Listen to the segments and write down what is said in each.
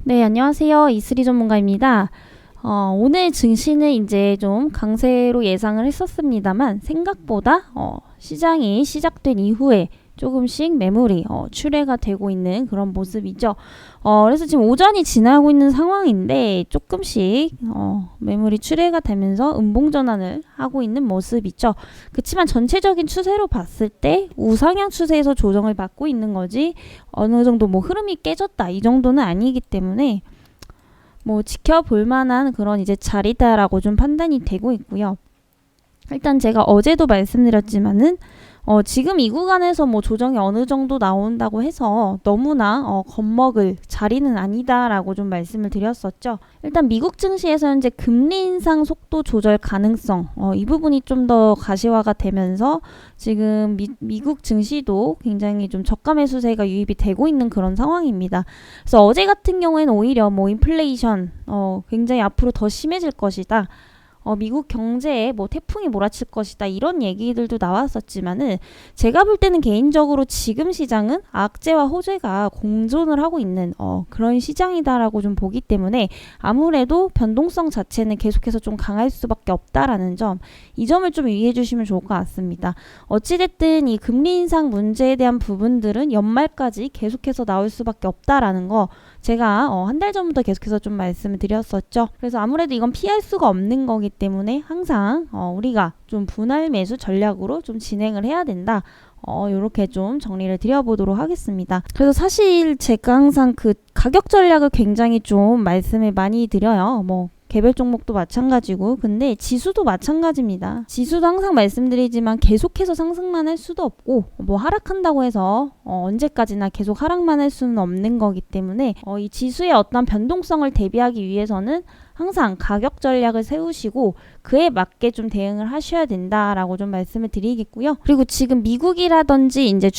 네, 안녕하세요. 이슬이 전문가입니다. 오늘 증시는 이제 좀 강세로 예상을 했었습니다만 생각보다 시장이 시작된 이후에 조금씩 매물이 출회가 되고 있는 그런 모습이죠. 그래서 지금 오전이 지나고 있는 상황인데 조금씩 매물이 출회가 되면서 음봉 전환을 하고 있는 모습이죠. 그렇지만 전체적인 추세로 봤을 때 우상향 추세에서 조정을 받고 있는 거지 어느 정도 뭐 흐름이 깨졌다 이 정도는 아니기 때문에 뭐 지켜볼 만한 그런 이제 자리다라고 좀 판단이 되고 있고요. 일단 제가 어제도 말씀드렸지만은 지금 이 구간에서 뭐 조정이 어느 정도 나온다고 해서 너무나 겁먹을 자리는 아니다라고 좀 말씀을 드렸었죠. 일단 미국 증시에서 현재 금리 인상 속도 조절 가능성 이 부분이 좀 더 가시화가 되면서 지금 미국 증시도 굉장히 좀 저가 매수세가 유입이 되고 있는 그런 상황입니다. 그래서 어제 같은 경우에는 오히려 뭐 인플레이션 굉장히 앞으로 더 심해질 것이다. 미국 경제에 뭐 태풍이 몰아칠 것이다 이런 얘기들도 나왔었지만은 제가 볼 때는 개인적으로 지금 시장은 악재와 호재가 공존을 하고 있는 그런 시장이다라고 좀 보기 때문에 아무래도 변동성 자체는 계속해서 좀 강할 수밖에 없다라는 점, 이 점을 좀 유의해 주시면 좋을 것 같습니다. 어찌됐든 이 금리 인상 문제에 대한 부분들은 연말까지 계속해서 나올 수밖에 없다라는 거 제가 한 달 전부터 계속해서 좀 말씀을 드렸었죠. 그래서 아무래도 이건 피할 수가 없는 거기 때문에 항상 우리가 좀 분할 매수 전략으로 좀 진행을 해야 된다. 요렇게 좀 정리를 드려보도록 하겠습니다. 그래서 사실 제가 항상 그 가격 전략을 굉장히 좀 말씀을 많이 드려요. 뭐 개별 종목도 마찬가지고 근데 지수도 마찬가지입니다. 지수도 항상 말씀드리지만 계속해서 상승만 할 수도 없고 뭐 하락한다고 해서 언제까지나 계속 하락만 할 수는 없는 거기 때문에 이 지수의 어떤 변동성을 대비하기 위해서는 항상 가격 전략을 세우시고 그에 맞게 좀 대응을 하셔야 된다라고 좀 말씀을 드리겠고요. 그리고 지금 미국이라든지 이제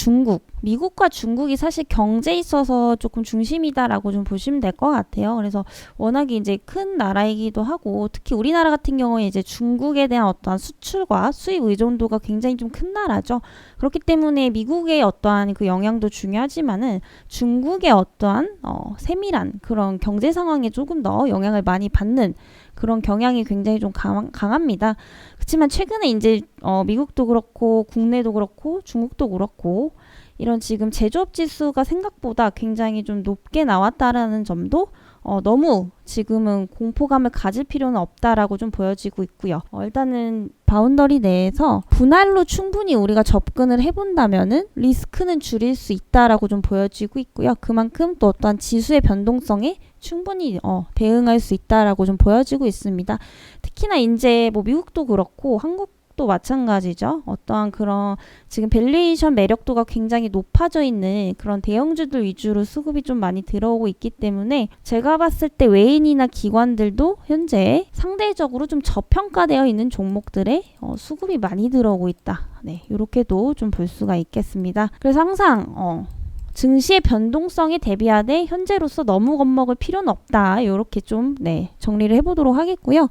미국과 중국이 사실 경제에 있어서 조금 중심이다라고 좀 보시면 될 것 같아요. 그래서 워낙에 이제 큰 나라이기도 하고 특히 우리나라 같은 경우에 이제 중국에 대한 어떠한 수출과 수입 의존도가 굉장히 좀 큰 나라죠. 그렇기 때문에 미국의 어떠한 그 영향도 중요하지만은 중국의 어떠한 세밀한 그런 경제 상황에 조금 더 영향을 많이 받는 그런 경향이 굉장히 좀 강합니다. 그렇지만 최근에 이제 미국도 그렇고 국내도 그렇고 중국도 그렇고 이런 지금 제조업 지수가 생각보다 굉장히 좀 높게 나왔다라는 점도 너무 지금은 공포감을 가질 필요는 없다라고 좀 보여지고 있고요. 일단은 바운더리 내에서 분할로 충분히 우리가 접근을 해본다면은 리스크는 줄일 수 있다라고 좀 보여지고 있고요. 그만큼 또 어떠한 지수의 변동성에 충분히 대응할 수 있다라고 좀 보여지고 있습니다. 특히나 이제 뭐 미국도 그렇고 한국도 마찬가지죠. 어떠한 그런 지금 밸류에이션 매력도가 굉장히 높아져 있는 그런 대형주들 위주로 수급이 좀 많이 들어오고 있기 때문에 제가 봤을 때 외인이나 기관들도 현재 상대적으로 좀 저평가되어 있는 종목들에 수급이 많이 들어오고 있다. 네, 이렇게도 좀 볼 수가 있겠습니다. 그래서 항상 증시의 변동성에 대비하되 현재로서 너무 겁먹을 필요는 없다. 이렇게 좀 정리를 해보도록 하겠고요.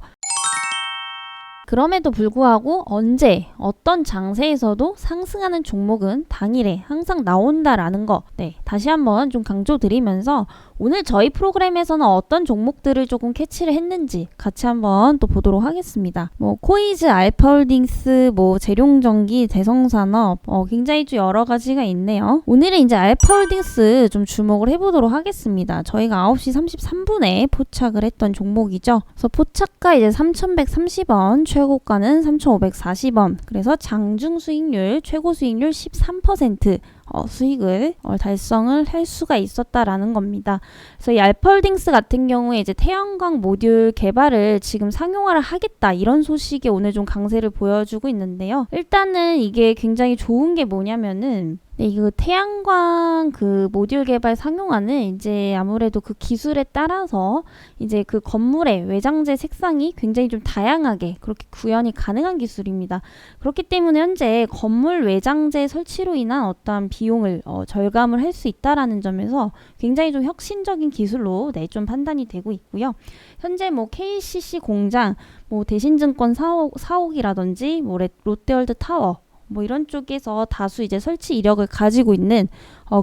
그럼에도 불구하고 언제 어떤 장세에서도 상승하는 종목은 당일에 항상 나온다라는 거 다시 한번 좀 강조드리면서 오늘 저희 프로그램에서는 어떤 종목들을 조금 캐치를 했는지 같이 한번 또 보도록 하겠습니다. 뭐 코이즈, 알파홀딩스, 뭐 재룡전기, 대성산업 굉장히 좀 여러 가지가 있네요. 오늘은 이제 알파홀딩스 좀 주목을 해보도록 하겠습니다. 저희가 9시 33분에 포착을 했던 종목이죠. 그래서 포착가 이제 3,130원, 최고가는 3,540원. 그래서 장중 수익률, 최고 수익률 13% 수익을 달성을 할 수가 있었다라는 겁니다. 그래서 이 알파홀딩스 같은 경우에 이제 태양광 모듈 개발을 지금 상용화를 하겠다 이런 소식이 오늘 좀 강세를 보여주고 있는데요. 일단은 이게 굉장히 좋은 게 뭐냐면은 네, 이거 태양광 그 모듈 개발 상용화는 이제 아무래도 그 기술에 따라서 이제 그 건물의 외장재 색상이 굉장히 좀 다양하게 그렇게 구현이 가능한 기술입니다. 그렇기 때문에 현재 건물 외장재 설치로 인한 어떠한 비용을 절감을 할 수 있다라는 점에서 굉장히 좀 혁신적인 기술로 네, 좀 판단이 되고 있고요. 현재 뭐 KCC 공장, 뭐 대신증권 사옥이라든지 뭐 롯데월드 타워 뭐 이런 쪽에서 다수 이제 설치 이력을 가지고 있는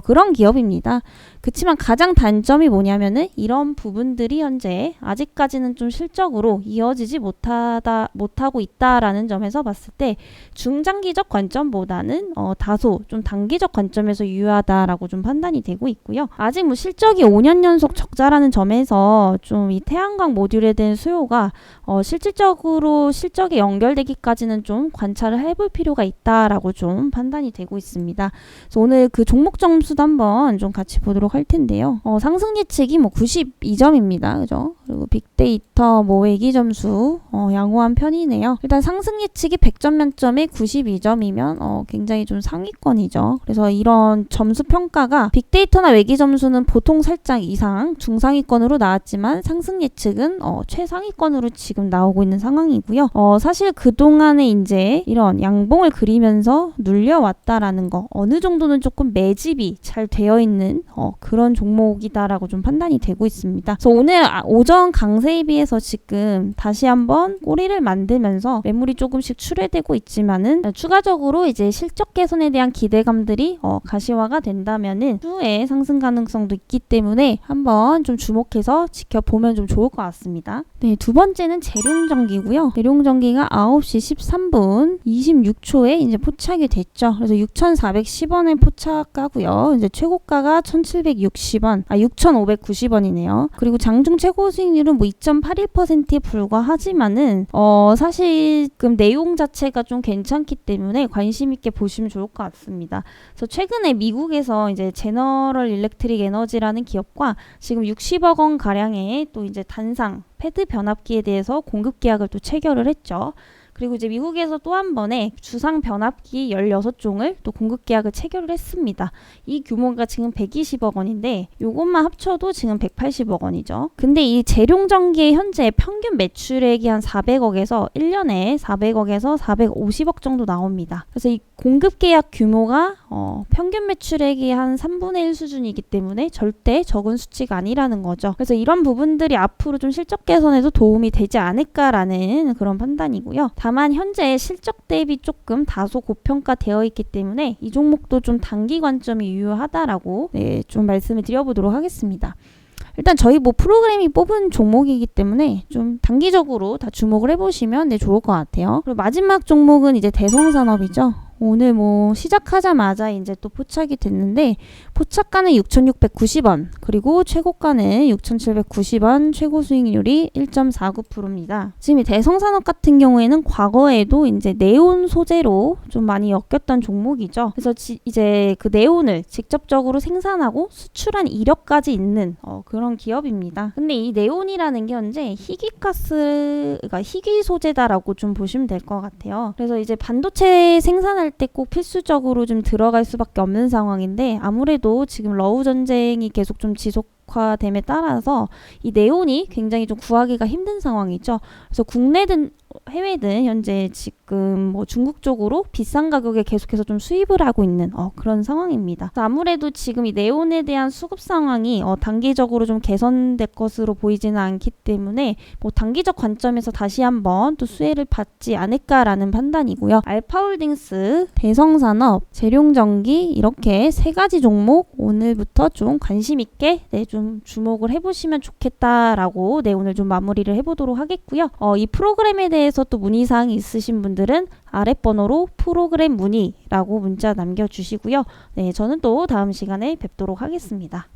그런 기업입니다. 그치만 가장 단점이 뭐냐면은 이런 부분들이 현재 아직까지는 좀 실적으로 이어지지 못하고 있다라는 점에서 봤을 때 중장기적 관점보다는 다소 좀 단기적 관점에서 유효하다라고 좀 판단이 되고 있고요. 아직 뭐 실적이 5년 연속 적자라는 점에서 좀 이 태양광 모듈에 대한 수요가 실질적으로 실적에 연결되기까지는 좀 관찰을 해볼 필요가 있다라고 좀 판단이 되고 있습니다. 그래서 오늘 그 종목 점수도 한번 좀 같이 보도록 할 텐데요. 상승 예측이 뭐 92점입니다. 그죠? 그리고 빅데이터 뭐 외기 점수 양호한 편이네요. 일단 상승 예측이 100점 만점에 92점이면 굉장히 좀 상위권이죠. 그래서 이런 점수 평가가 빅데이터나 외기 점수는 보통 살짝 이상 중상위권으로 나왔지만 상승 예측은 최상위권으로 지금 나오고 있는 상황이고요. 사실 그동안에 이제 이런 양봉을 그리면서 눌려왔다라는 거 어느 정도는 조금 매집이 잘 되어 있는 그런 종목이다라고 좀 판단이 되고 있습니다. 그래서 오늘 오전 강세에 비해서 지금 다시 한번 꼬리를 만들면서 매물이 조금씩 출회되고 있지만은 추가적으로 이제 실적 개선에 대한 기대감들이 가시화가 된다면은 추후에 상승 가능성도 있기 때문에 한번 좀 주목해서 지켜보면 좀 좋을 것 같습니다. 네, 두 번째는 재룡전기고요. 재룡전기가 9시 13분 26초에 이제 포착이 됐죠. 그래서 6,410원에 포착하고요. 이제 최고가가 1,760원, 6,590원이네요. 그리고 장중 최고 수익률은 뭐 2.81%에 불과하지만은 사실 그 내용 자체가 좀 괜찮기 때문에 관심 있게 보시면 좋을 것 같습니다. 그래서 최근에 미국에서 이제 제너럴 일렉트릭 에너지라는 기업과 지금 60억 원 가량의 또 이제 단상 패드 변압기에 대해서 공급 계약을 또 체결을 했죠. 그리고 이제 미국에서 또 한 번에 주상 변압기 16종을 또 공급 계약을 체결을 했습니다. 이 규모가 지금 120억 원인데 요것만 합쳐도 지금 180억 원이죠. 근데 이 재룡전기의 현재 평균 매출액이 한 400억에서 1년에 400억에서 450억 정도 나옵니다. 그래서 이 공급 계약 규모가 평균 매출액이 한 3분의 1 수준이기 때문에 절대 적은 수치가 아니라는 거죠. 그래서 이런 부분들이 앞으로 좀 실적 개선에도 도움이 되지 않을까라는 그런 판단이고요. 다만 현재 실적 대비 조금 다소 고평가되어 있기 때문에 이 종목도 좀 단기 관점이 유효하다라고 좀 말씀을 드려보도록 하겠습니다. 일단 저희 뭐 프로그램이 뽑은 종목이기 때문에 좀 단기적으로 다 주목을 해보시면 좋을 것 같아요. 그리고 마지막 종목은 이제 대성산업이죠. 오늘 뭐 시작하자마자 이제 또 포착이 됐는데 포착가는 6,690원 그리고 최고가는 6,790원 최고 수익률이 1.49%입니다. 지금 이 대성산업 같은 경우에는 과거에도 이제 네온 소재로 좀 많이 엮였던 종목이죠. 그래서 이제 그 네온을 직접적으로 생산하고 수출한 이력까지 있는 그런 기업입니다. 근데 이 네온이라는 게 현재 그러니까 희귀 소재다라고 좀 보시면 될 것 같아요. 그래서 이제 반도체 생산할 때 꼭 필수적으로 좀 들어갈 수밖에 없는 상황인데 아무래도 지금 러우 전쟁이 계속 좀 지속화됨에 따라서 이 네온이 굉장히 좀 구하기가 힘든 상황이죠. 그래서 국내든 해외든 현재 지금 뭐 중국 쪽으로 비싼 가격에 계속해서 좀 수입을 하고 있는 그런 상황입니다. 아무래도 지금 이 네온에 대한 수급 상황이 단기적으로 좀 개선될 것으로 보이지는 않기 때문에 뭐 단기적 관점에서 다시 한번 또 수혜를 받지 않을까라는 판단이고요. 알파홀딩스, 대성산업, 재룡전기 이렇게 세 가지 종목 오늘부터 좀 관심 있게 좀 주목을 해보시면 좋겠다라고 오늘 좀 마무리를 해보도록 하겠고요. 이 프로그램에 대해서 또 문의사항이 있으신 분들은 아랫번호로 프로그램 문의라고 문자 남겨주시고요. 저는 또 다음 시간에 뵙도록 하겠습니다.